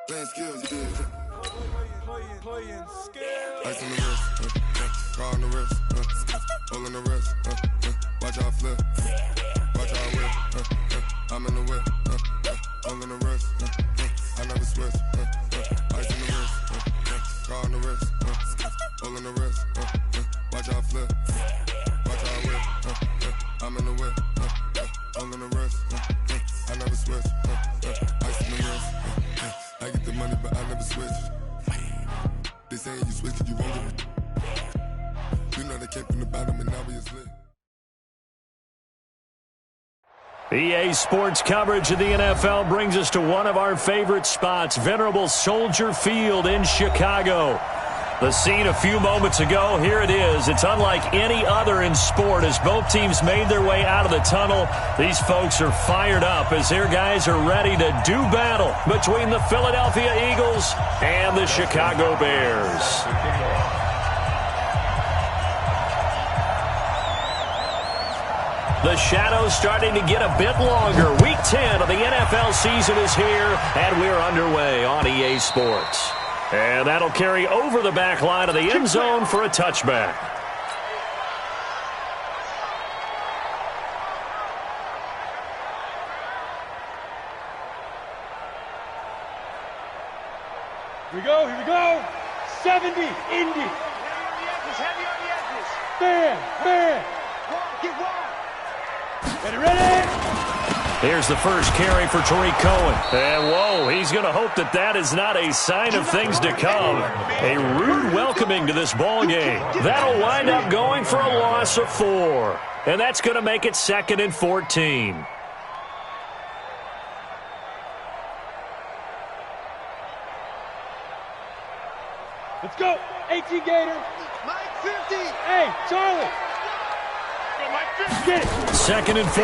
Playing skills, yeah. Playing skills. Ice on the wrist, car on the wrist, hole in the wrist, watch how I flip, watch how I whip, I'm in the whip, hole in the wrist, I never switch, ice on the wrist, car on the wrist, hole in the wrist, watch how I flip, watch how I whip, I'm in the whip, hole in the wrist, I never switch, ice on the wrist, I get the money but I never switch. They saying you switch it, you won't get it. You know they came from the bottom and now we is lit. EA Sports coverage of the NFL brings us to one of our favorite spots, venerable Soldier Field in Chicago. The scene a few moments ago, here it is. It's unlike any other in sport as both teams made their way out of the tunnel. These folks are fired up as their guys are ready to do battle between the Philadelphia Eagles and the Chicago Bears. The shadow's starting to get a bit longer. Week 10 of the NFL season is here, and we're underway on EA Sports. And that'll carry over the back line of the end zone for a touchback. Here we go. 70, Indy. Heavy on the edges. Man. Get wide. Ready? Here's the first carry for Tariq Cohen. And, whoa, he's going to hope that is not a sign of things to come. A rude welcoming to this ball game. That'll wind up going for a loss of 4. And that's going to make it 2nd and 14. Let's go. 18 Gator. Mike 50. Hey, Charlie. Get it. 2nd and 14.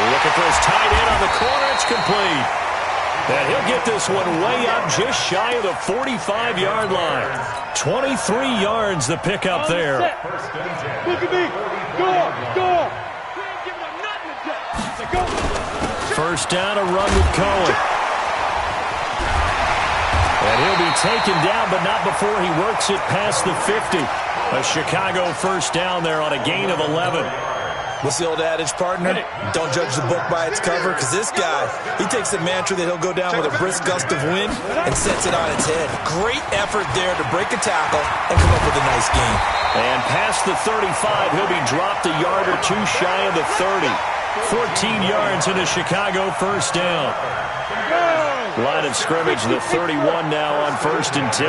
Looking for his tight end on the corner. It's complete. And he'll get this one way up just shy of the 45-yard line. 23 yards the pickup there. Look at me. Go. First down, a run with Cohen. And he'll be taken down, but not before he works it past the 50. A Chicago first down there on a gain of 11. What's the old adage, partner? Don't judge the book by its cover, because this guy, he takes a mantra that he'll go down with a brisk gust of wind and sets it on its head. Great effort there to break a tackle and come up with a nice gain. And past the 35, he'll be dropped a yard or two shy of the 30. 14 yards in a Chicago first down. Line of scrimmage, the 31 now on 1st and 10.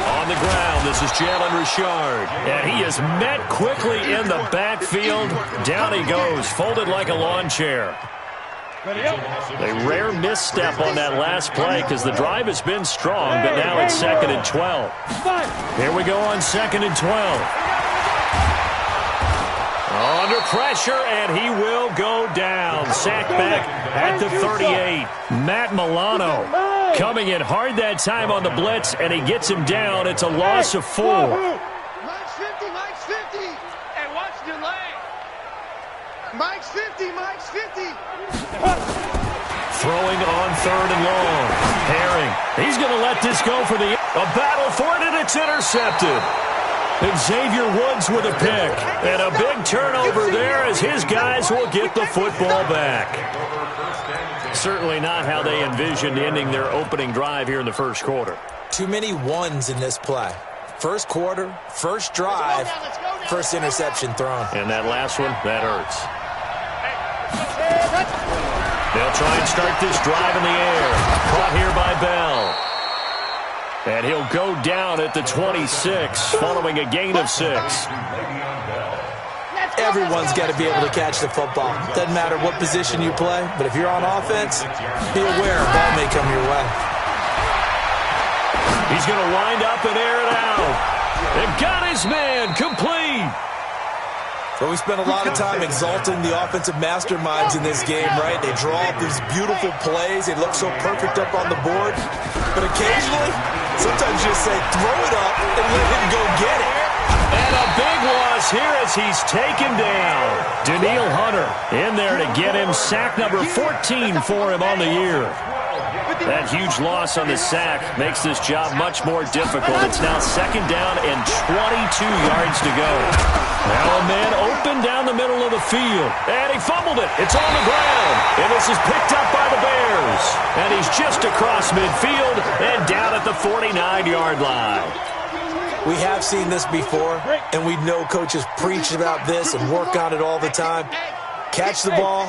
On the ground, this is Jalen Richard. And he is met quickly in the backfield. Down he goes, folded like a lawn chair. A rare misstep on that last play because the drive has been strong, but now it's 2nd and 12. Here we go on 2nd and 12. Under pressure, and he will go down. Sacked back at the 38. Matt Milano coming in hard that time on the blitz, and he gets him down. It's a loss of 4. Mike's 50. Hey, watch the lane. Mike's 50. Throwing on 3rd and long. Herring. He's going to let this go for a battle for it, and it's intercepted. And Xavier Woods with a pick. And a big turnover there as his guys will get the football back. Certainly not how they envisioned ending their opening drive here in the first quarter. Too many ones in this play. First quarter, first drive, first interception thrown. And that last one, that hurts. They'll try and start this drive in the air. Caught here by Bell. And he'll go down at the 26 following a gain of 6. Everyone's got to be able to catch the football. Doesn't matter what position you play, but if you're on offense, be aware a ball may come your way. He's going to wind up and air it out. They've got his man complete. But we spent a lot of time exalting the offensive masterminds in this game, right? They draw up these beautiful plays. They look so perfect up on the board. But occasionally, sometimes you just say, throw it up and let him go get it. And a big loss here as he's taken down. Danielle Hunter in there to get him sack number 14 for him on the year. That huge loss on the sack makes this job much more difficult. It's now 2nd down and 22 yards to go. Now a man open down the middle of the field. And he fumbled it. It's on the ground. And this is picked up by the Bears. And he's just across midfield and down at the 49-yard line. We have seen this before, and we know coaches preach about this and work on it all the time. Catch the ball.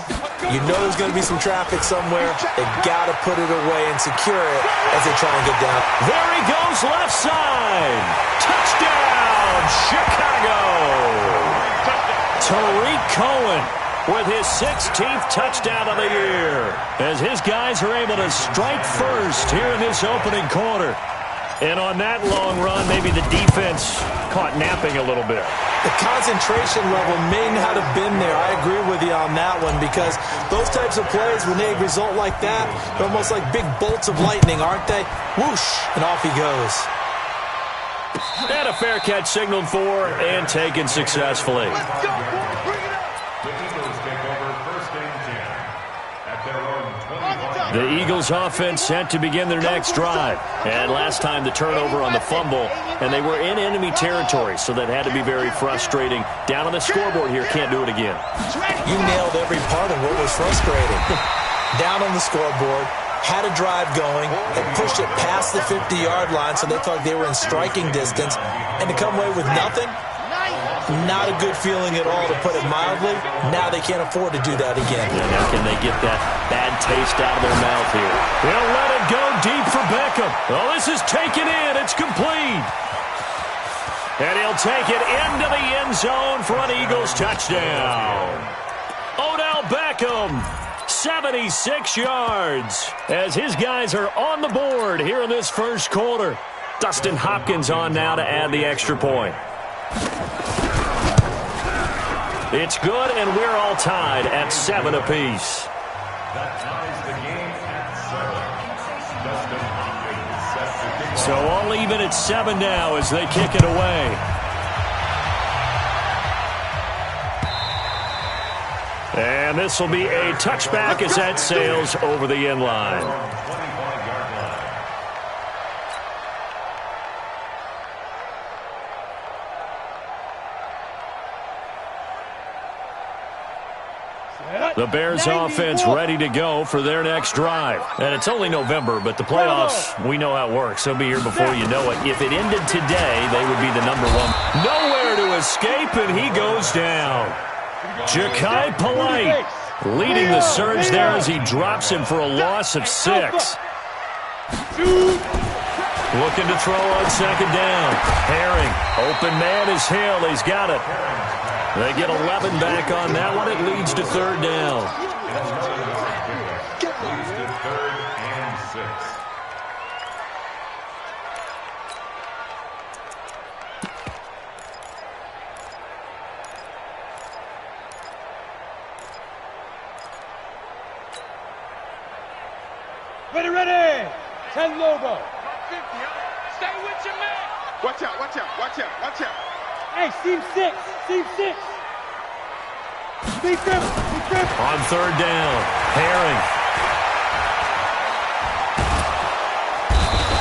You know there's going to be some traffic somewhere. They got to put it away and secure it as they try and get down. There he goes, left side. Touchdown, Chicago. Tariq Cohen with his 16th touchdown of the year as his guys are able to strike first here in this opening quarter. And on that long run, maybe the defense caught napping a little bit. The concentration level may not have been there. I agree with you on that one because those types of plays, when they result like that, they're almost like big bolts of lightning, aren't they? Whoosh, and off he goes. And a fair catch signaled for and taken successfully. Let's go, boys. Bring it up. The Eagles offense set to begin their next drive. And last time the turnover on the fumble, and they were in enemy territory, so that had to be very frustrating. Down on the scoreboard here, can't do it again. You nailed every part of what was frustrating. Down on the scoreboard, had a drive going, and pushed it past the 50-yard line so they thought they were in striking distance, and to come away with nothing? Not a good feeling at all, to put it mildly. Now they can't afford to do that again. And now can they get that bad taste out of their mouth here? They'll let it go deep for Beckham. Oh, this is taken in. It's complete. And he'll take it into the end zone for an Eagles touchdown. Odell Beckham, 76 yards, as his guys are on the board here in this first quarter. Dustin Hopkins on now to add the extra point. It's good, and we're all tied at 7 apiece. That ties the game at 7. So all even at 7 now as they kick it away. And this will be a touchback as that sails over the end line. The Bears offense ready to go for their next drive. And it's only November, but the playoffs, we know how it works. They'll be here before you know it. If it ended today, they would be the number 1. Nowhere to escape, and he goes down. Jachai Polite leading the surge there as he drops him for a loss of 6. Looking to throw on 2nd down. Herring, open man is Hill. He's got it. They get 11 back on that one. It leads to 3rd down. Leads to 3rd and 6. Ready. 10 logo. Stay with your man. Watch out. Hey, seam 6. Speed grip. On 3rd down, Herring.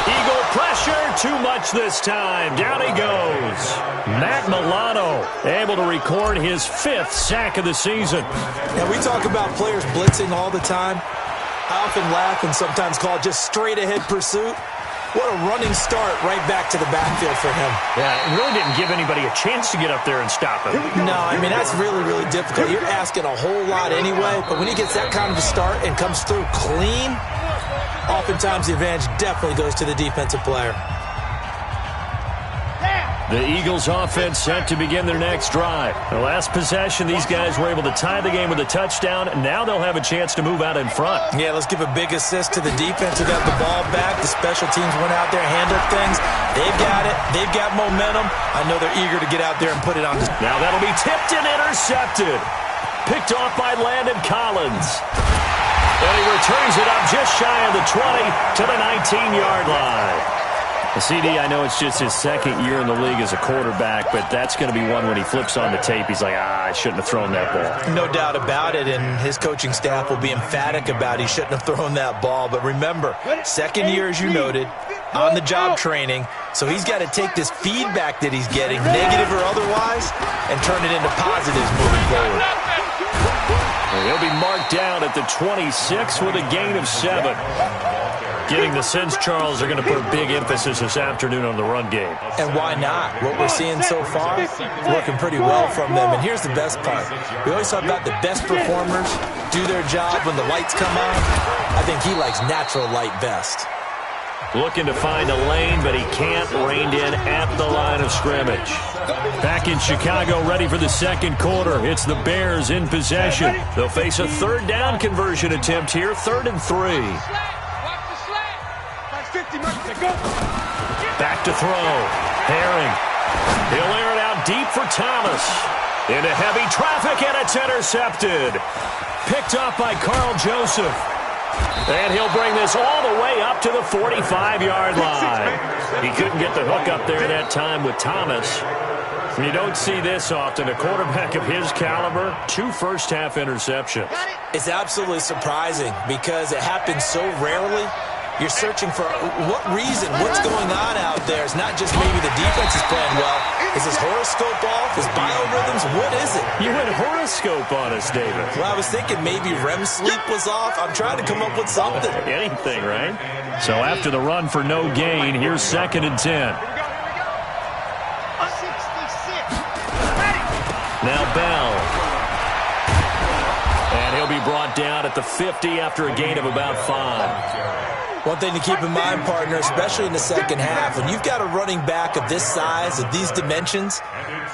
Eagle pressure, too much this time. Down he goes. Matt Milano able to record his 5th sack of the season. And we talk about players blitzing all the time. I often laugh and sometimes call it just straight-ahead pursuit. What a running start right back to the backfield for him. Yeah, it really didn't give anybody a chance to get up there and stop him. No, I mean, that's really, really difficult. You're asking a whole lot anyway, but when he gets that kind of a start and comes through clean, oftentimes the advantage definitely goes to the defensive player. The Eagles offense set to begin their next drive. The last possession, these guys were able to tie the game with a touchdown. Now they'll have a chance to move out in front. Yeah, let's give a big assist to the defense who got the ball back. The special teams went out there, handled things. They've got it. They've got momentum. I know they're eager to get out there and put it on. Now that'll be tipped and intercepted. Picked off by Landon Collins. And he returns it up just shy of the 20 to the 19-yard line. CD, I know it's just his second year in the league as a quarterback, but that's going to be one when he flips on the tape, he's like, I shouldn't have thrown that ball. No doubt about it, and his coaching staff will be emphatic about he shouldn't have thrown that ball. But remember, second year, as you noted, on-the-job training, so he's got to take this feedback that he's getting, negative or otherwise, and turn it into positives moving forward. He'll be marked down at the 26 with a gain of 7. Getting the sense Charles are going to put a big emphasis this afternoon on the run game. And why not? What we're seeing so far, working pretty well from them. And here's the best part. We always talk about the best performers do their job when the lights come on. I think he likes natural light best. Looking to find a lane, but he can't. Reined in at the line of scrimmage. Back in Chicago, ready for the second quarter. It's the Bears in possession. They'll face a third down conversion attempt here, 3rd and 3. Back to throw. Herring. He'll air it out deep for Thomas. Into heavy traffic, and it's intercepted. Picked up by Carl Joseph. And he'll bring this all the way up to the 45-yard line. He couldn't get the hook up there that time with Thomas. You don't see this often. A quarterback of his caliber, 2 first-half interceptions. It's absolutely surprising because it happens so rarely. You're searching for what reason, what's going on out there. It's not just maybe the defense is playing well. Is his horoscope off? His biorhythms? What is it? You went horoscope on us, David. Well, I was thinking maybe REM sleep was off. I'm trying to come up with something. Anything, right? So after the run for no gain, here's 2nd and 10. Now Bell. And he'll be brought down at the 50 after a gain of about 5. One thing to keep in mind, partner, especially in the second half, when you've got a running back of this size, of these dimensions,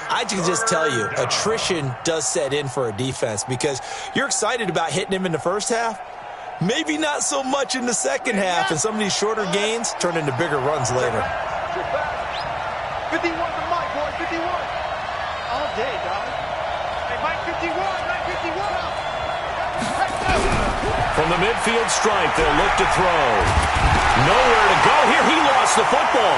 I can just tell you, attrition does set in for a defense because you're excited about hitting him in the first half, maybe not so much in the second half, and some of these shorter gains turn into bigger runs later. 51 to Mike, boy, 51. All day, dog. Hey, Mike, 51, Mike, 51. From the midfield stripe, they'll look to throw. Nowhere to go here. He lost the football.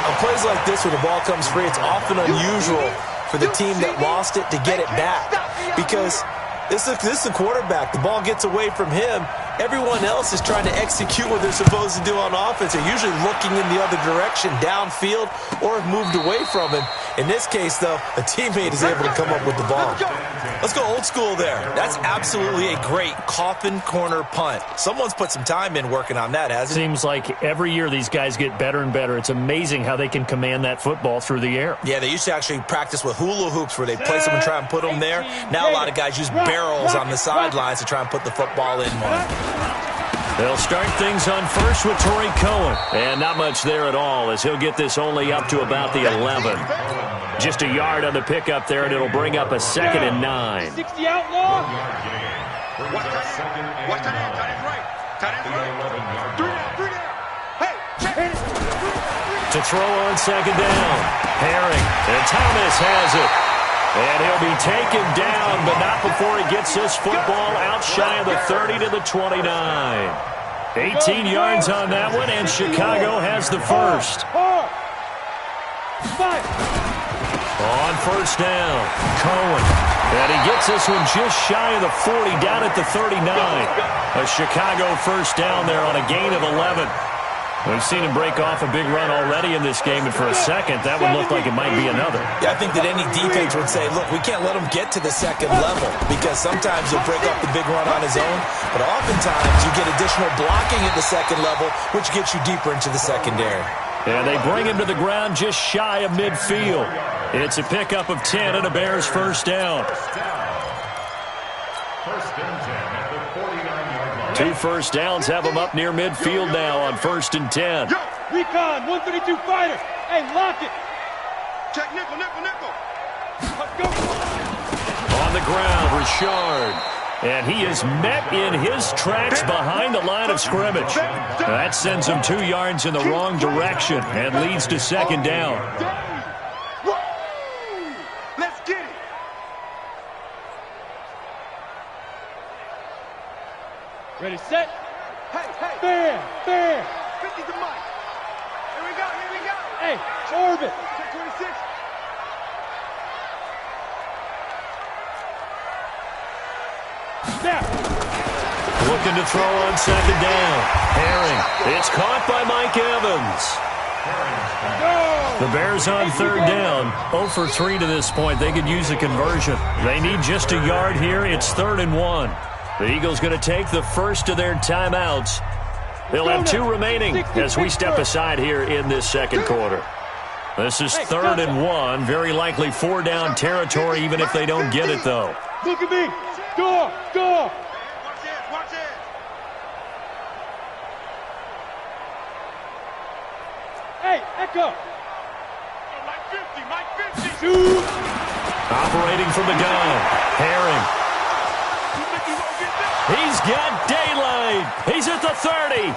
On plays like this where the ball comes free, it's often unusual for the team that lost it to get it back because this is a quarterback. The ball gets away from him. Everyone else is trying to execute what they're supposed to do on offense. They're usually looking in the other direction, downfield, or have moved away from him. In this case, though, a teammate is able to come up with the ball. Let's go old school there. That's absolutely a great coffin corner punt. Someone's put some time in working on that, hasn't it? Seems like every year these guys get better and better. It's amazing how they can command that football through the air. Yeah, they used to actually practice with hula hoops where they place them and try and put them there. Now a lot of guys use barrels on the sidelines to try and put the football in one. They'll start things on first with Torrey Cohen. And not much there at all as he'll get this only up to about the 11. Just a yard on the pickup there, and it'll bring up a 2nd and 9. 60 outlaw. Watch that end, tight end right. Tight end right. 3 down. Hey, check. To throw on 2nd down. Herring. And Thomas has it. And he'll be taken down, but not before he gets this football out shy of the 30 to the 29. 18 yards on that one, and Chicago has the first. On first down, Cohen. And he gets this one just shy of the 40, down at the 39. A Chicago first down there on a gain of 11. We've seen him break off a big run already in this game, and for a second, that would look like it might be another. Yeah, I think that any defense would say, look, we can't let him get to the second level because sometimes he'll break off the big run on his own, but oftentimes you get additional blocking at the second level, which gets you deeper into the secondary. And they bring him to the ground just shy of midfield. It's a pickup of 10 and a Bears first down. First and 10 at the 49-yard line. 2 first downs have them up near midfield now on 1st and 10. Recon, 132 fighter. Hey, lock it. Check nickel. Let's go. On the ground, Richard. And he is met in his tracks behind the line of scrimmage. That sends him 2 yards in the wrong direction and leads to 2nd down. Let's get it. Ready, set. Bam! Bam! 50 to Mike. Here we go. Hey, orbit. Check 26. Snap. Looking to throw on second down. Herring. It's caught by Mike Evans. The Bears on third down. 0 for 3 to this point. They could use a conversion. They need just a yard here. It's 3rd and 1. The Eagles going to take the first of their timeouts. They'll have 2 remaining as we step aside here in this second quarter. This is 3rd and 1. Very likely 4 down territory, even if they don't get it, though. Look at me. Go. Watch it. Hey, Echo. Mike 50. Shoot. Operating from the gun. Herring. He's got daylight. He's at the 30.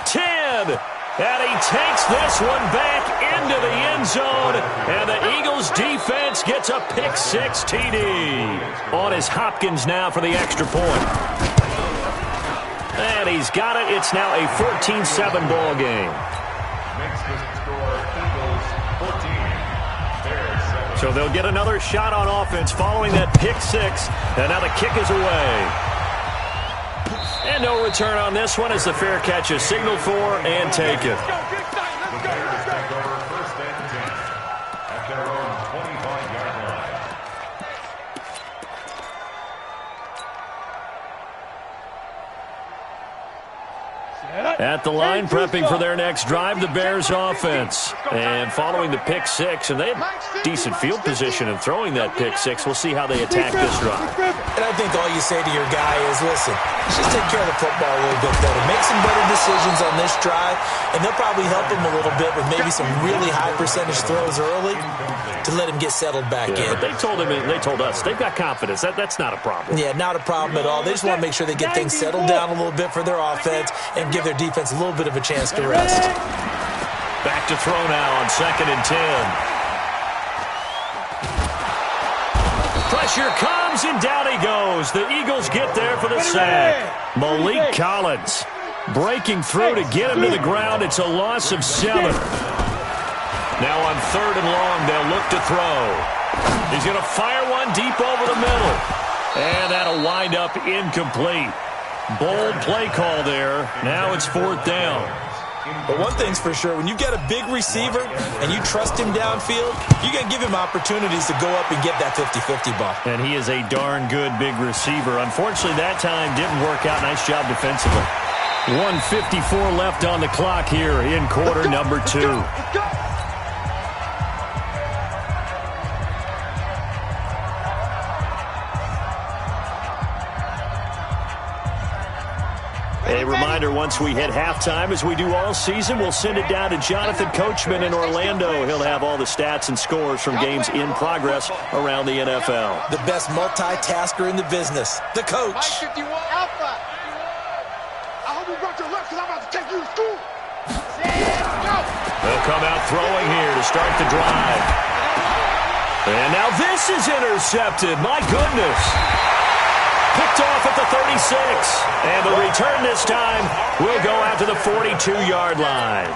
10. And he takes this one back into the end zone. And the Eagles defense gets a pick-6 TD. On is Hopkins now for the extra point. And he's got it. It's now a 14-7 ball game. Makes the score Eagles 14. Bears 7. So they'll get another shot on offense following that pick-6. And now the kick is away. And no return on this one as the fair catch is signaled for and taken. The Bears take over 1st and 10 at their own 25-yard line. At the line, prepping for their next drive, the Bears offense. And following the pick-6, and they have decent field position in throwing that pick-6. We'll see how they attack this drive. And I think all you say to your guy is, listen, just take care of the football a little bit better. Make some better decisions on this drive, and they'll probably help him a little bit with maybe some really high percentage throws early to let him get settled back in. But they told us, they've got confidence. That's not a problem. Yeah, not a problem at all. They just want to make sure they get things settled down a little bit for their offense and give their defense a little bit of a chance to rest. Back to throw now on 2nd and 10. Pressure comes, and down he goes. The Eagles get there for the sack. Malik Collins breaking through to get him to the ground. It's a loss of 7. Now on 3rd and long, they'll look to throw. He's going to fire one deep over the middle. And that'll wind up incomplete. Bold play call there. Now it's 4th down. But one thing's for sure, when you get a big receiver and you trust him downfield, you're going to give him opportunities to go up and get that 50-50 ball. And he is a darn good big receiver. Unfortunately, that time didn't work out. Nice job defensively. 1:54 left on the clock here in quarter number 2. A reminder, once we hit halftime, as we do all season, we'll send it down to Jonathan Coachman in Orlando. He'll have all the stats and scores from games in progress around the NFL. The best multitasker in the business, the coach. Mike 51. Alpha. I hope you brought your lunch because I'm about to take you to school. They'll come out throwing here to start the drive. And now this is intercepted. My goodness. Picked off at the 36. And the return this time will go out to the 42-yard line.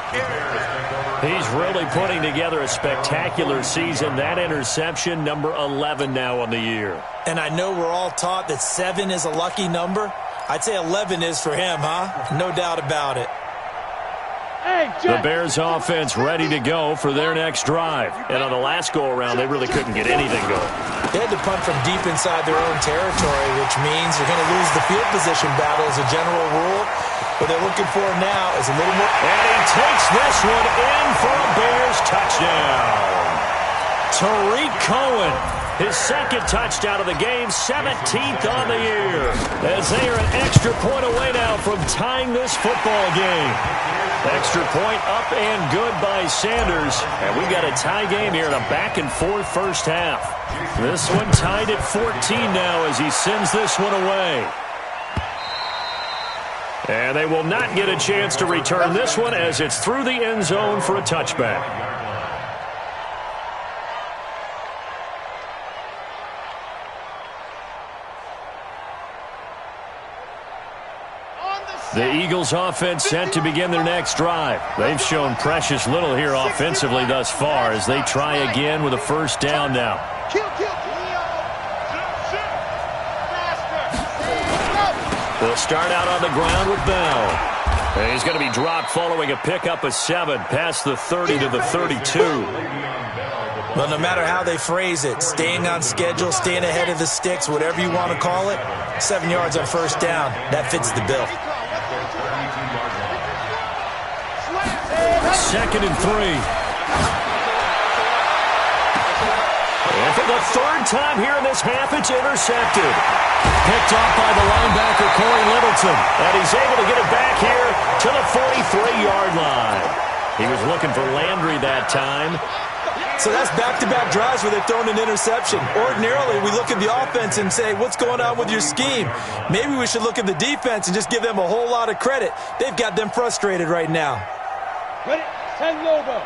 He's really putting together a spectacular season. That interception, number 11 now on the year. And I know we're all taught that 7 is a lucky number. I'd say 11 is for him, huh? No doubt about it. The Bears offense ready to go for their next drive. And on the last go-around, they really couldn't get anything going. They had to punt from deep inside their own territory, which means you're going to lose the field position battle as a general rule. What they're looking for now is a little more. And he takes this one in for a Bears touchdown. Tariq Cohen, his second touchdown of the game, 17th on the year. As they are an extra point away now from tying this football game. Extra point up and good by Sanders. And we've got a tie game here in a back-and-forth first half. This one tied at 14 now as he sends this one away. And they will not get a chance to return this one as it's through the end zone for a touchback. The Eagles offense set to begin their next drive. They've shown precious little here offensively thus far as they try again with a first down now. They'll start out on the ground with Bell. And he's going to be dropped following a pickup of 7 past the 30 to the 32. Well, no matter how they phrase it, staying on schedule, staying ahead of the sticks, whatever you want to call it, 7 yards on first down, that fits the bill. 2nd and 3. And for the 3rd time here in this half, it's intercepted. Picked off by the linebacker, Corey Littleton. And he's able to get it back here to the 43-yard line. He was looking for Landry that time. So that's back-to-back drives where they've thrown an interception. Ordinarily, we look at the offense and say, what's going on with your scheme? Maybe we should look at the defense and just give them a whole lot of credit. They've got them frustrated right now. Ready? 10 logo.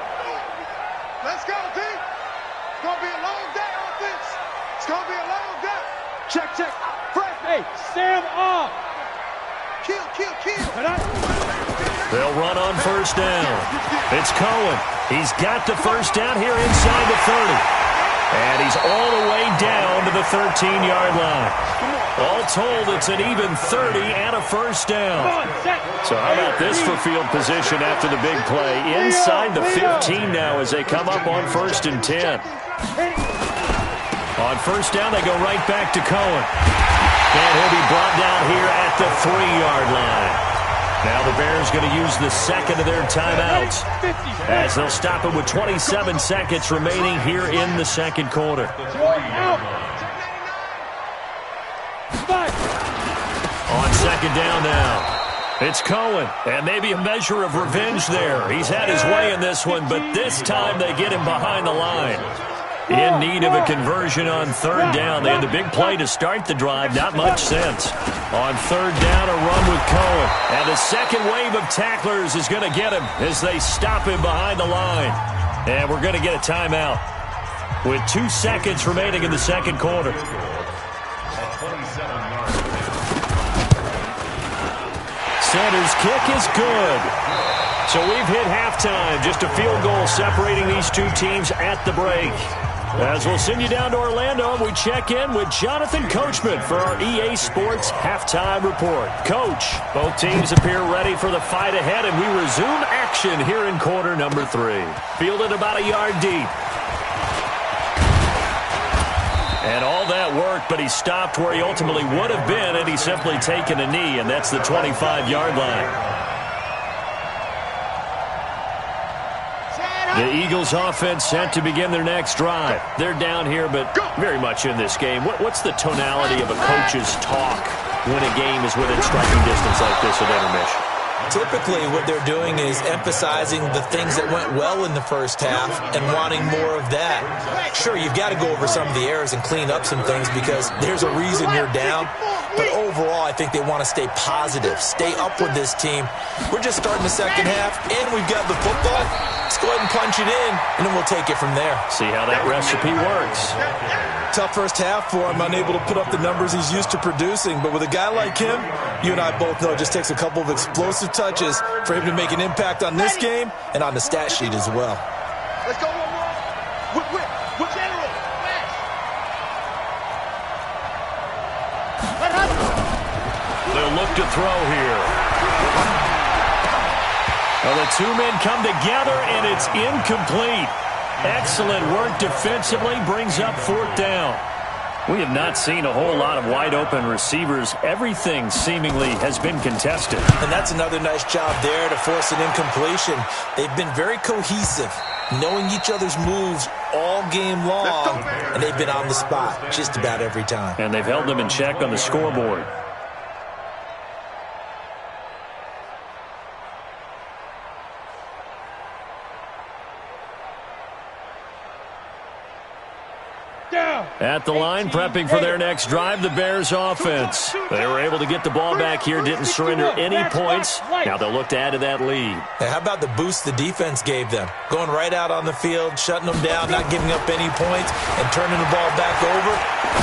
Let's go, team. It's going to be a long day, offense. It's going to be a long day. Check. Fresh. Hey, Sam off. Kill. They'll run on first down. It's Cohen. He's got the first down here inside the 30. And he's all the way down to the 13-yard line. All told, it's an even 30 and a first down. So how about this for field position after the big play? Inside the 15 now as they come up on 1st and 10. On first down, they go right back to Cohen. And he'll be brought down here at the 3-yard line. Now the Bears going to use the second of their timeouts as they'll stop it with 27 seconds remaining here in the second quarter. On second down now, it's Cohen, and maybe a measure of revenge there. He's had his way in this one, but this time they get him behind the line. In need of a conversion on 3rd down. They had the big play to start the drive. Not much sense. On 3rd down, a run with Cohen. And the second wave of tacklers is going to get him as they stop him behind the line. And we're going to get a timeout with 2 seconds remaining in the second quarter. Center's kick is good. So we've hit halftime. Just a field goal separating these two teams at the break. As we'll send you down to Orlando, we check in with Jonathan Coachman for our EA Sports Halftime Report. Coach, both teams appear ready for the fight ahead, and we resume action here in quarter number 3. Fielded about a yard deep. And all that work, but he stopped where he ultimately would have been, and he's simply taken a knee, and that's the 25-yard line. The Eagles offense set to begin their next drive. They're down here, but very much in this game. What's the tonality of a coach's talk when a game is within striking distance like this at intermission? Typically, what they're doing is emphasizing the things that went well in the first half and wanting more of that. Sure, you've got to go over some of the errors and clean up some things because there's a reason you're down. But overall, I think they want to stay positive, stay up with this team. We're just starting the second half, and we've got the football. Let's go ahead and punch it in, and then we'll take it from there. See how that recipe works. Tough first half for him, unable to put up the numbers he's used to producing. But with a guy like him, you and I both know it just takes a couple of explosive touches for him to make an impact on this game and on the stat sheet as well. Let's go one more. With General. They'll look to throw here. Well, the two men come together, and it's incomplete. Excellent work defensively brings up 4th down. We have not seen a whole lot of wide-open receivers. Everything seemingly has been contested. And that's another nice job there to force an incompletion. They've been very cohesive, knowing each other's moves all game long, and they've been on the spot just about every time. And they've held them in check on the scoreboard. At the line, prepping for their next drive, the Bears offense. They were able to get the ball back here, didn't surrender any points. Now they'll look to add to that lead. Hey, how about the boost the defense gave them? Going right out on the field, shutting them down, not giving up any points, and turning the ball back over.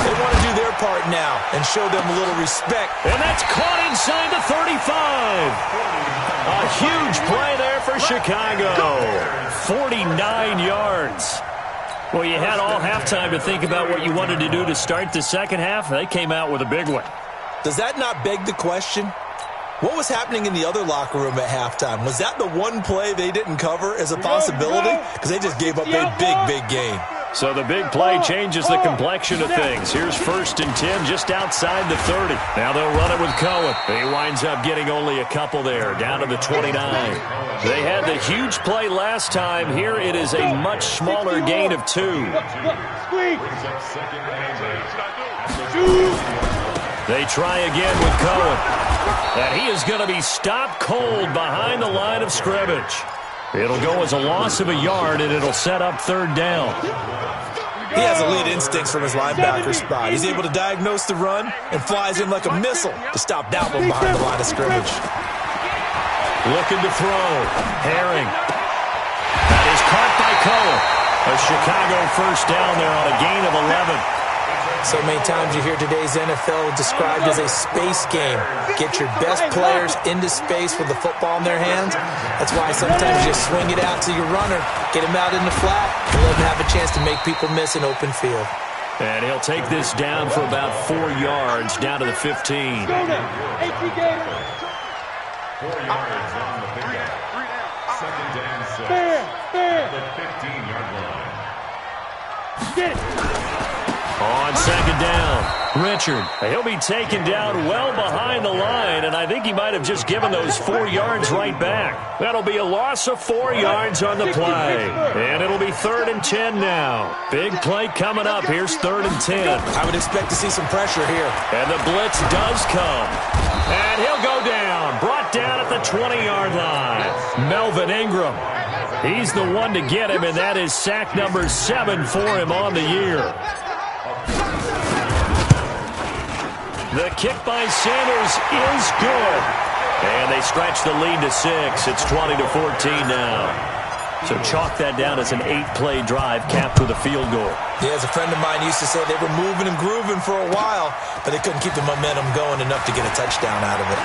They want to do their part now and show them a little respect. And that's caught inside the 35. A huge play there for Chicago. 49 yards. Well, you had all halftime to think about what you wanted to do to start the second half. They came out with a big one. Does that not beg the question? What was happening in the other locker room at halftime? Was that the one play they didn't cover as a possibility? Because they just gave up a big gain. So the big play changes the complexion of things. Here's 1st and 10 just outside the 30. Now they'll run it with Cohen. He winds up getting only a couple there, down to the 29. They had the huge play last time. Here it is a much smaller gain of 2. They try again with Cohen. And he is going to be stopped cold behind the line of scrimmage. It'll go as a loss of a yard, and it'll set up 3rd down. He has elite instincts from his linebacker spot. He's able to diagnose the run and flies in like a missile to stop that one behind the line of scrimmage. Looking to throw. Herring. That is caught by Cohen. A Chicago 1st down there on a gain of 11. So many times you hear today's NFL described as a space game. Get your best players into space with the football in their hands. That's why sometimes you just swing it out to your runner, get him out in the flat, and let him have a chance to make people miss an open field. And he'll take this down for about 4 yards, down to the 15. 4 yards on the pickup. 2nd and 6. At the 15-yard line. Get it. On 2nd down, Richard. He'll be taken down well behind the line, and I think he might have just given those 4 yards right back. That'll be a loss of 4 yards on the play. And it'll be 3rd and 10 now. Big play coming up. Here's 3rd and 10. I would expect to see some pressure here. And the blitz does come. And he'll go down. Brought down at the 20-yard line. Melvin Ingram. He's the one to get him, and that is sack number 7 for him on the year. The kick by Sanders is good. And they stretch the lead to 6. It's 20-14 now. So chalk that down as an 8-play drive capped with a field goal. Yeah, as a friend of mine used to say, they were moving and grooving for a while, but they couldn't keep the momentum going enough to get a touchdown out of it.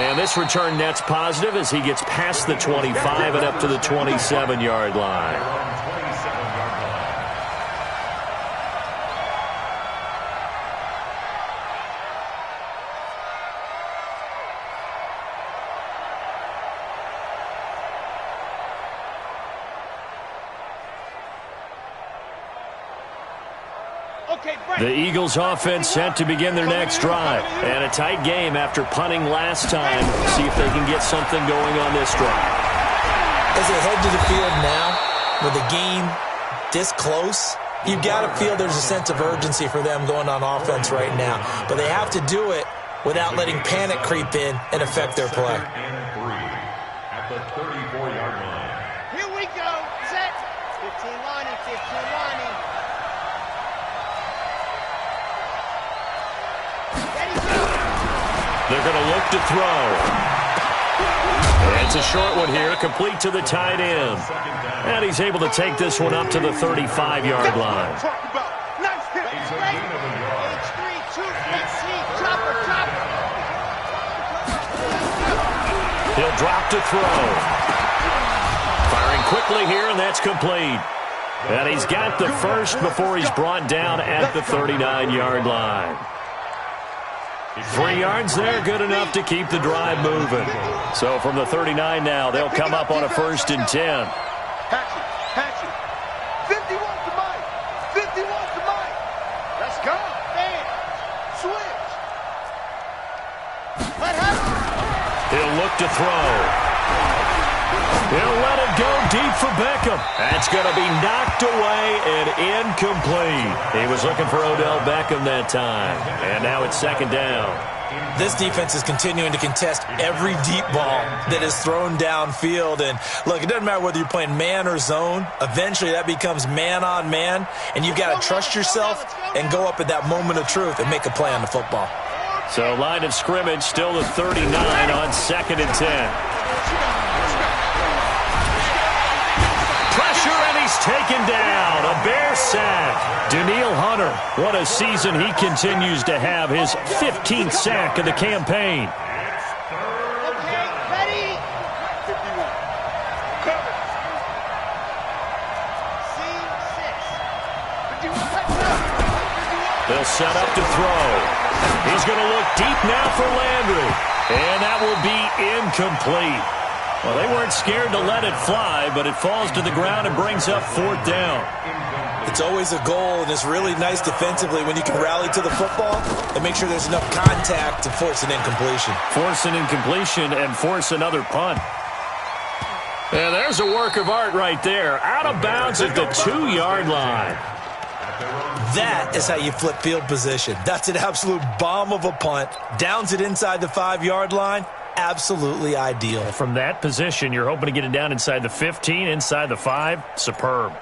And this return net's positive as he gets past the 25 and up to the 27-yard line. The Eagles offense set to begin their next drive. And a tight game after punting last time. See if they can get something going on this drive. As they head to the field now, with the game this close, you've got to feel there's a sense of urgency for them going on offense right now. But they have to do it without letting panic creep in and affect their play. At the 34-yard line. Here we go. Set. 15 lining, 15 lining. They're going to look to throw. And it's a short one here, complete to the tight end. And he's able to take this one up to the 35-yard line. Nice hit. He'll drop to throw. Firing quickly here, and that's complete. And he's got the first before he's brought down at the 39-yard line. 3 yards there, good enough to keep the drive moving. So from the 39 now, they'll come up on a 1st and 10. Hatchet. 51 to Mike. 51 to Mike. Let's go. Man. Switch. What happened? He'll look to throw. He'll let it go deep for Beckham. That's going to be knocked away and incomplete. He was looking for Odell Beckham that time. And now it's 2nd down. This defense is continuing to contest every deep ball that is thrown downfield. And look, it doesn't matter whether you're playing man or zone. Eventually that becomes man on man. And you've got to trust yourself and go up at that moment of truth and make a play on the football. So line of scrimmage still the 39 on 2nd and 10. He's taken down. A Bear sack. Danielle Hunter, what a season he continues to have. His 15th sack of the campaign. Okay, ready? 51. Cover. C6. 51. They'll set up to throw. He's going to look deep now for Landry. And that will be incomplete. Well, they weren't scared to let it fly, but it falls to the ground and brings up 4th down. It's always a goal, and it's really nice defensively when you can rally to the football and make sure there's enough contact to force an incompletion. Force an incompletion and force another punt. Yeah, there's a work of art right there. Out of bounds at the 2-yard line. That is how you flip field position. That's an absolute bomb of a punt. Downs it inside the 5-yard line. Absolutely ideal. From that position, you're hoping to get it down inside the 15, inside the 5. Superb.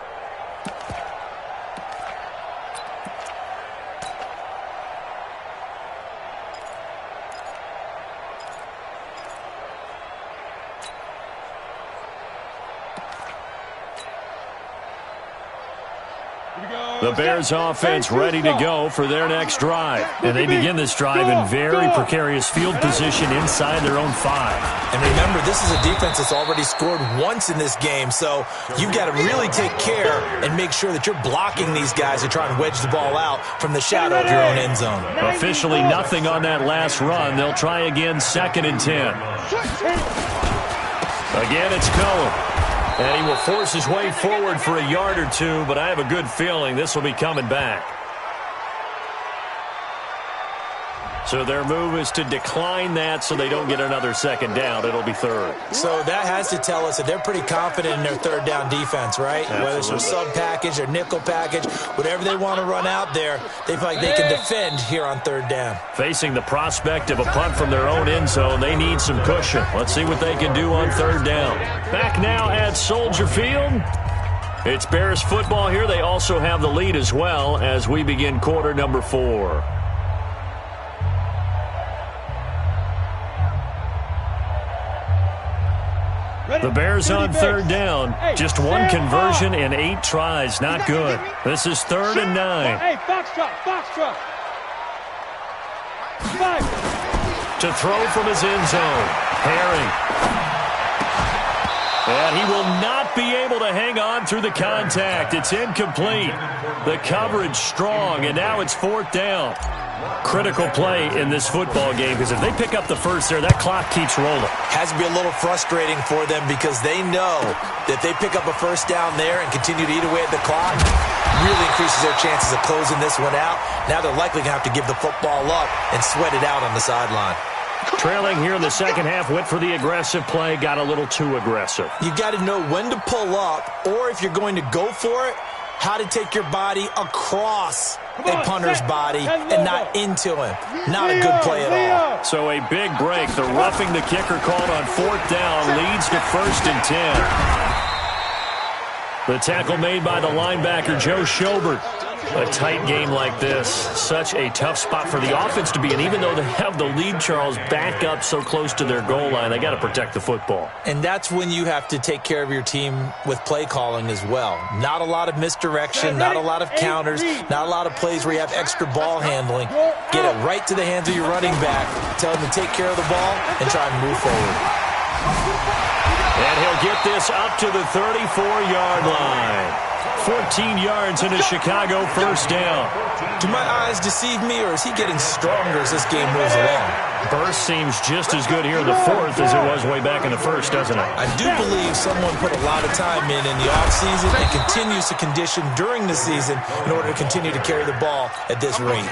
The Bears offense ready to go for their next drive. And they begin this drive in very precarious field position inside their own 5. And remember, this is a defense that's already scored once in this game, so you've got to really take care and make sure that you're blocking these guys who try and wedge the ball out from the shadow of your own end zone. Officially nothing on that last run. They'll try again, 2nd and 10. Again, it's Cohen. And he will force his way forward for a yard or two, but I have a good feeling this will be coming back. So their move is to decline that so they don't get another 2nd down. It'll be 3rd. So that has to tell us that they're pretty confident in their 3rd down defense, right? Absolutely. Whether it's a sub package or nickel package, whatever they want to run out there, they feel like they can defend here on 3rd down. Facing the prospect of a punt from their own end zone, they need some cushion. Let's see what they can do on 3rd down. Back now at Soldier Field. It's Bears football here. They also have the lead as well as we begin quarter number 4. The Bears on 3rd down. Just one conversion in 8 tries. Not good. This is 3rd and 9. Hey, Foxtrot. 5. To throw from his end zone. Herring. And he will not be able to hang on through the contact. It's incomplete. The coverage strong, and now it's 4th down. Critical play in this football game because if they pick up the first there, that clock keeps rolling. Has to be a little frustrating for them because they know that they pick up a 1st down there and continue to eat away at the clock, really increases their chances of closing this one out. Now they're likely going to have to give the football up and sweat it out on the sideline. Trailing here in the second half, went for the aggressive play, got a little too aggressive. You got to know when to pull up, or if you're going to go for it, how to take your body across a punter's body and not into him. Not a good play at all. So a big break. The roughing the kicker called on 4th down leads to 1st and 10. The tackle made by the linebacker, Joe Schobert. A tight game like this, such a tough spot for the offense to be in. Even though they have the lead, Charles, back up so close to their goal line, they got to protect the football. And that's when you have to take care of your team with play calling as well. Not a lot of misdirection, not a lot of counters, not a lot of plays where you have extra ball handling. Get it right to the hands of your running back, tell him to take care of the ball, and try and move forward. And he'll get this up to the 34-yard line. 14 yards and a Chicago 1st down. Do my eyes deceive me, or is he getting stronger as this game moves along? Burst seems just as good here in the 4th as it was way back in the 1st, doesn't it? I do believe someone put a lot of time in the offseason and continues to condition during the season in order to continue to carry the ball at this rate.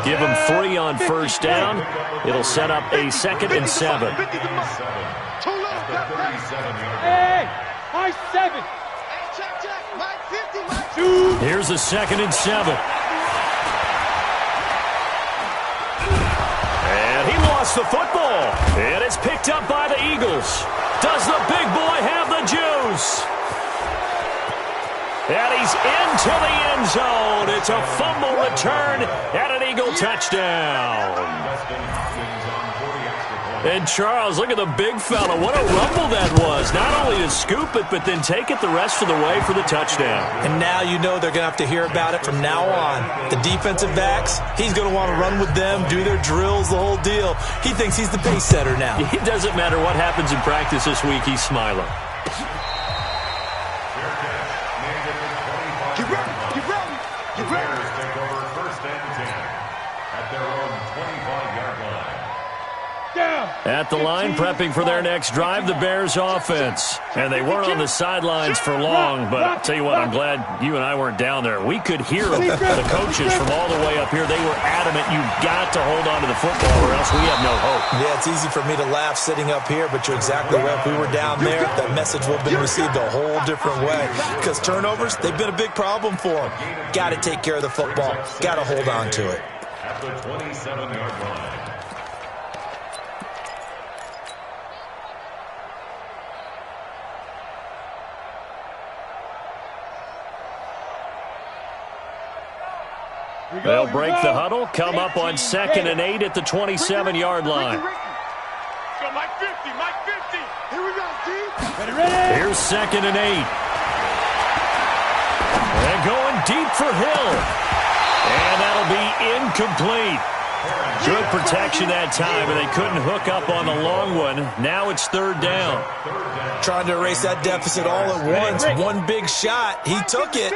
Give him 3 on 1st down. It'll set up a 2nd and 7. Hey, high 7. Here's a 2nd and 7. And he lost the football. And it's picked up by the Eagles. Does the big boy have the juice? And he's into the end zone. It's a fumble return and an Eagle touchdown. And Charles, look at the big fella. What a rumble that was. Not only to scoop it, but then take it the rest of the way for the touchdown. And now you know they're going to have to hear about it from now on. The defensive backs, he's going to want to run with them, do their drills, the whole deal. He thinks he's the pace setter now. It doesn't matter what happens in practice this week. He's smiling. Get ready. Get ready. Get ready. Bears take over 1st and 10 at their own 25-yard line. At the line, prepping for their next drive, the Bears offense. And they weren't on the sidelines for long, but I'll tell you what, I'm glad you and I weren't down there. We could hear them. The coaches from all the way up here, they were adamant, you've got to hold on to the football or else we have no hope. Yeah, it's easy for me to laugh sitting up here, but you're exactly right. If we were down there, that message would have been received a whole different way. Because turnovers, they've been a big problem for them. Got to take care of the football. Got to hold on to it. At the 27-yard line. They'll break the huddle, come up on 2nd and 8 at the 27-yard line. Go Mike 50, Mike 50. Here we go, D. Here's 2nd and 8. And going deep for Hill. And that'll be incomplete. Good protection that time, and they couldn't hook up on the long one. Now it's 3rd down. Trying to erase that deficit all at once. One big shot. He took it.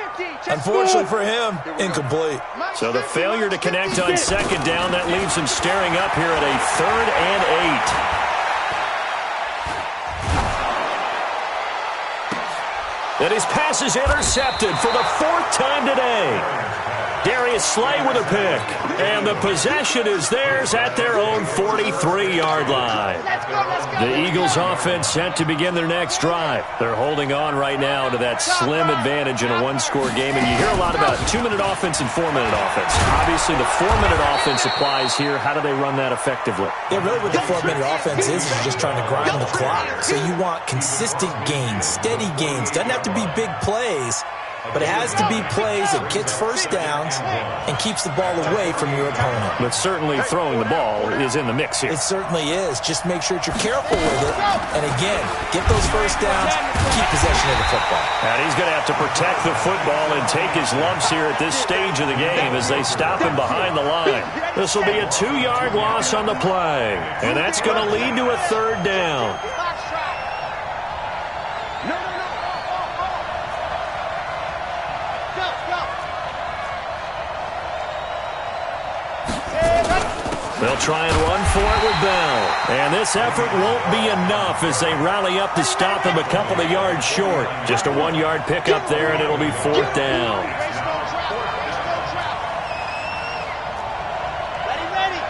Unfortunately for him, incomplete. So the failure to connect on 2nd down, that leaves him staring up here at a 3rd and 8. And his pass is intercepted for the 4th time today. Darius Slay with a pick. And the possession is theirs at their own 43-yard line. The Eagles offense set to begin their next drive. They're holding on right now to that slim advantage in a one-score game. And you hear a lot about 2-minute offense and 4-minute offense. Obviously, the 4-minute offense applies here. How do they run that effectively? Yeah, really what the 4-minute offense is you're just trying to grind the clock. So you want consistent gains, steady gains. Doesn't have to be big plays, but it has to be plays that gets first downs and keeps the ball away from your opponent. But certainly throwing the ball is in the mix here. It certainly is. Just make sure that you're careful with it. And again, get those first downs, keep possession of the football. And he's going to have to protect the football and take his lumps here at this stage of the game as they stop him behind the line. This will be a 2-yard loss on the play. And that's going to lead to a 3rd down. They'll try and run for it with Bell. And this effort won't be enough as they rally up to stop him a couple of yards short. Just a 1-yard pickup there, and it'll be 4th down. Ready.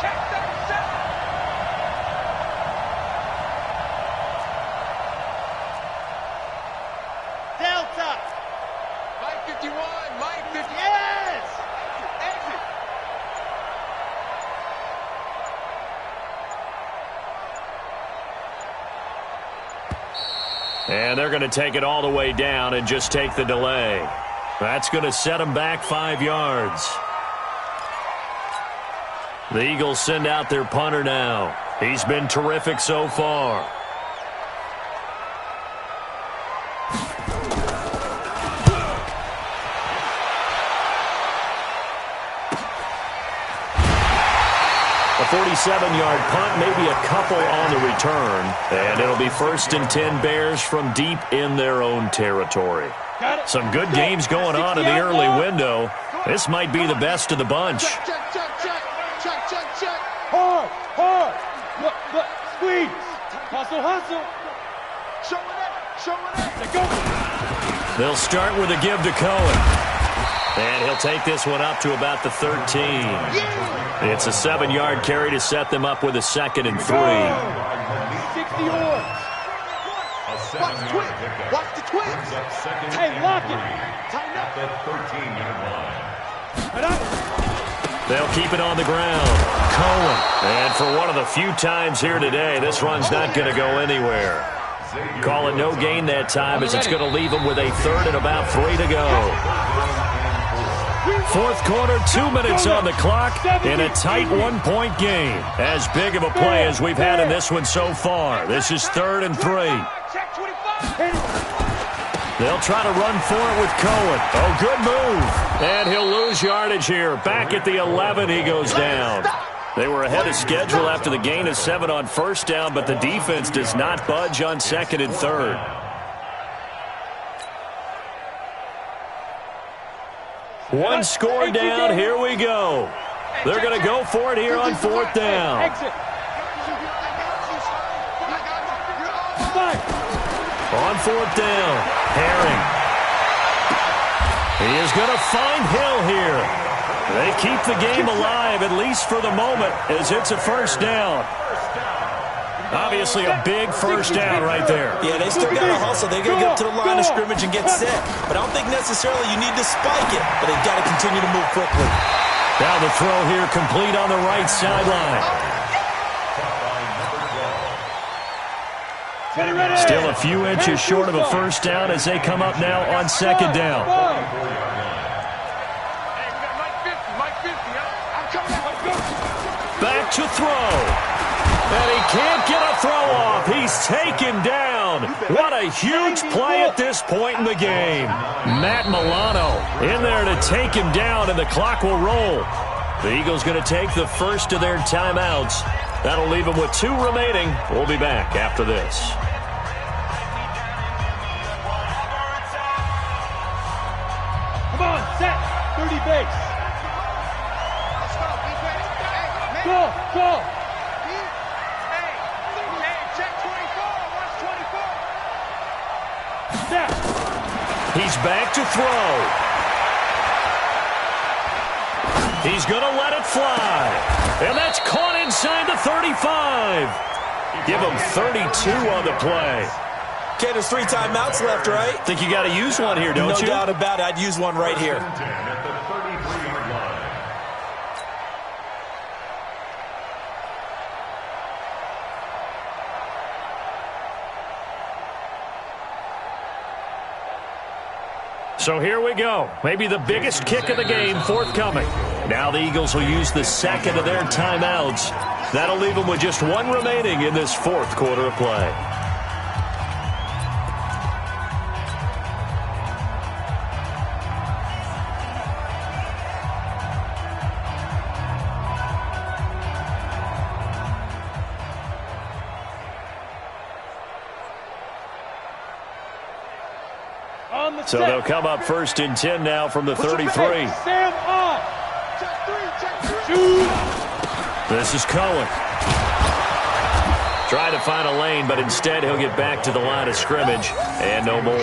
Check. Delta. Mike 51, Mike 50. Yes! Exit. And they're going to take it all the way down and just take the delay. That's going to set them back 5 yards. The Eagles send out their punter now. He's been terrific so far. A 47-yard punt, maybe a couple on the return. And it'll be 1st and 10 Bears from deep in their own territory. Some good games going on in the early window. This might be the best of the bunch. Check. Hard. Look, squeeze. Hustle. Show it. Let go. They'll start with a give to Cohen. And he'll take this one up to about the 13. It's a 7-yard carry to set them up with a 2nd and 3. 60 yards. Watch the twins. Hey, lock it. Tighten up. The 13-yard line. They'll keep it on the ground. Cohen. And for one of the few times here today, this run's not going to go anywhere. Call it no gain that time as it's going to leave them with a 3rd and about 3 to go. fourth quarter, 2 minutes on the clock in a tight one-point game. As big of a play as we've had in this one so far. This is 3rd and 3. They'll try to run for it with Cohen. Oh, good move. And he'll lose yardage here. Back at the 11, he goes down. They were ahead of schedule after the gain of 7 on first down, but the defense does not budge on 2nd and 3rd. One score down. Here we go. They're going to go for it here on 4th down. On 4th down, Herring. He is going to find Hill here. They keep the game alive, at least for the moment, as it's a first down. Obviously a big first down right there. Yeah, they still got to hustle. They got to get up to the line of scrimmage and get set. But I don't think necessarily you need to spike it, but they've got to continue to move quickly. Now the throw here complete on the right sideline. Still a few inches short of a first down as they come up now on 2nd down. Back to throw. And he can't get a throw off. He's taken down. What a huge play at this point in the game. Matt Milano in there to take him down, and the clock will roll. The Eagles going to take the first of their timeouts. That'll leave them with 2 remaining. We'll be back after this. Come on, set. 30 base. Go. He's back to throw. He's going to let it fly. And that's caught inside the 35. Give him 32 on the play. Okay, there's 3 timeouts left, right? Think you got to use one here, don't you? No doubt about it. I'd use one right here. So here we go. Maybe the biggest kick of the game forthcoming. Now the Eagles will use the second of their timeouts. That'll leave them with just 1 remaining in this 4th quarter of play. So they'll come up 1st and 10 now from the 33. Sam on. This is Cohen. Trying to find a lane, but instead he'll get back to the line of scrimmage and no more.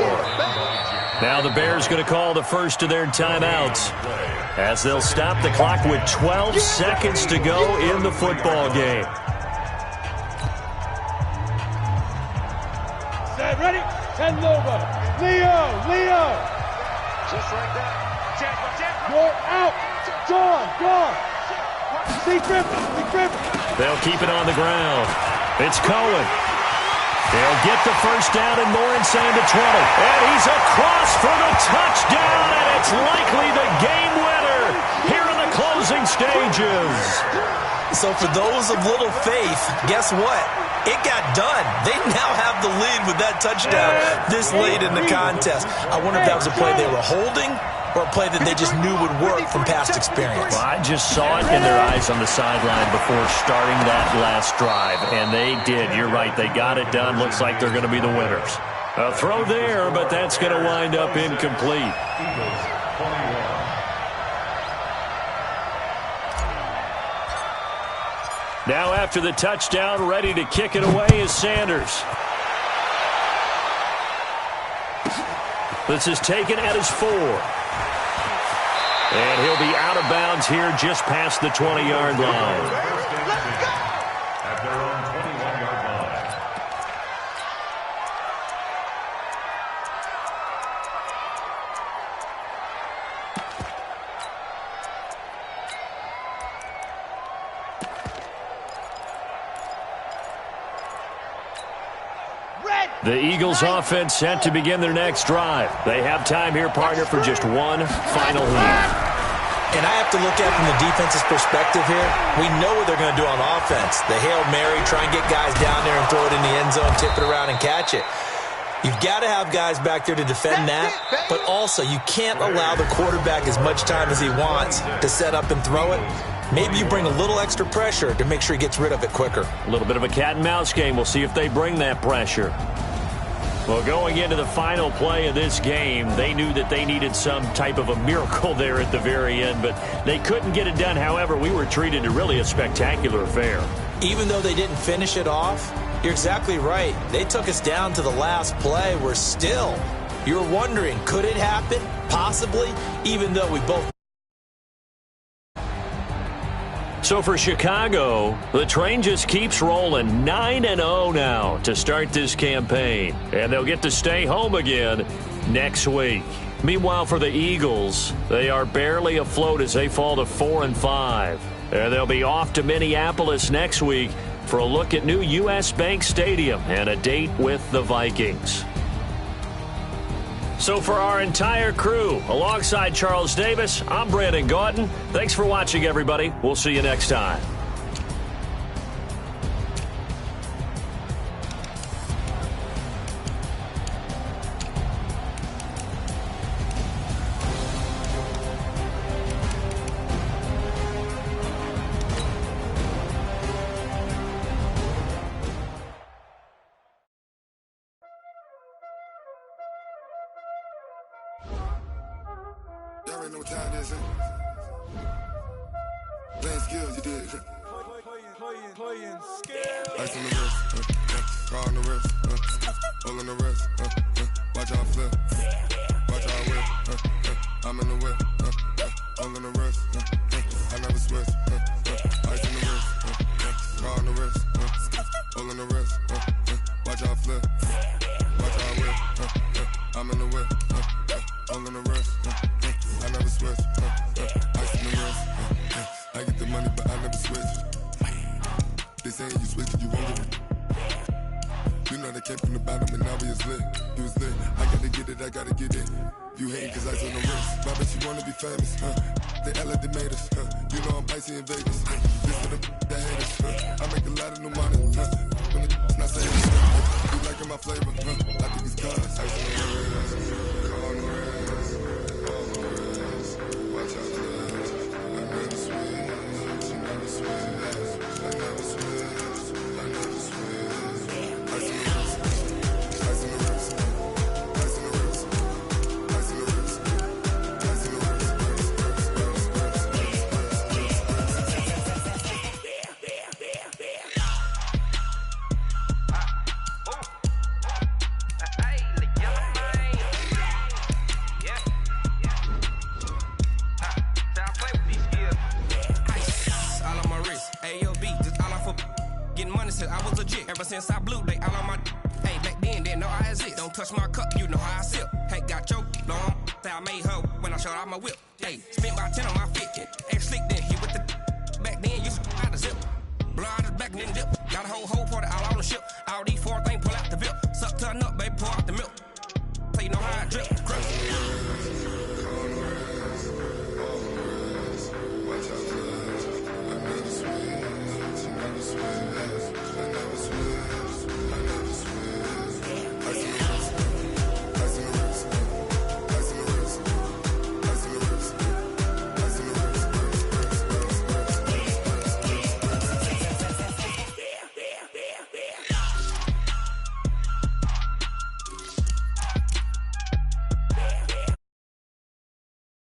Now the Bears going to call the first of their timeouts as they'll stop the clock with 12 seconds to go in the football game. Set, ready? 10 Lobo. Leo. Just like that. You're out. Gone. Secret. They'll keep it on the ground. It's Cohen. They'll get the first down and more inside the 20. And he's across for the touchdown, and it's likely the game winner here in the closing stages. So for those of little faith, guess what? It got done. They now have the lead with that touchdown this late in the contest. I wonder if that was a play they were holding or a play that they just knew would work from past experience. Well, I just saw it in their eyes on the sideline before starting that last drive, and they did. You're right. They got it done. Looks like they're going to be the winners. A throw there, but that's going to wind up incomplete. Now after the touchdown, ready to kick it away is Sanders. This is taken at his 4. And he'll be out of bounds here just past the 20-yard line. At their own 21-yard line. The Eagles offense set to begin their next drive. They have time here, partner, for just one final hit. And I have to look at it from the defense's perspective here. We know what they're going to do on offense. The Hail Mary, try and get guys down there and throw it in the end zone, tip it around and catch it. You've got to have guys back there to defend that, but also you can't allow the quarterback as much time as he wants to set up and throw it. Maybe you bring a little extra pressure to make sure he gets rid of it quicker. A little bit of a cat and mouse game. We'll see if they bring that pressure. Well, going into the final play of this game, they knew that they needed some type of a miracle there at the very end, but they couldn't get it done. However, we were treated to really a spectacular affair. Even though they didn't finish it off, you're exactly right. They took us down to the last play. We're still, you're wondering, could it happen? Possibly, even though we both. So for Chicago, the train just keeps rolling 9-0 now to start this campaign. And they'll get to stay home again next week. Meanwhile, for the Eagles, they are barely afloat as they fall to 4-5. And they'll be off to Minneapolis next week for a look at new U.S. Bank Stadium and a date with the Vikings. So for our entire crew, alongside Charles Davis, I'm Brandon Gaudin. Thanks for watching, everybody. We'll see you next time. Y'all already know what time it is, playing skills, you did. Playing skills. Ice on the wrist, car on the wrist, hole in the wrist, watch out flip, watch out whip, I'm in the whip, hole in the wrist, I never switch, ice on the wrist, car on the wrist, hole in the wrist, watch out flip, watch out whip, I'm in the whip, hole in the wrist, I never switch, ice in the wrist, I get the money but I never switch. They saying you switch and you won't get it. You know they came from the bottom and now we is lit. You was lit, I gotta get it, I gotta get it. You hating cause ice on the wrist. Why bet you wanna be famous, They act like they made us, You know I'm icy in Vegas, This for the that hate us, I make a lot of new money, When the not saying this, You liking my flavor, I think it's cause ice on the wrist, car on the wrist, all on the wrist, watch out for this. I never switch, I never switch, I never switch, I never switch. Ice on the wrist, ice on the wrist, ice on the wrist, ice on the wrist, ice on the wrist, I was legit. Ever since I blew, they all on my. Hey, back then, didn't know I exist. Don't touch my cup, you know how I sip. Hey, got choked, long. Say I made her when I showed out my whip. Hey, spent about 10 on my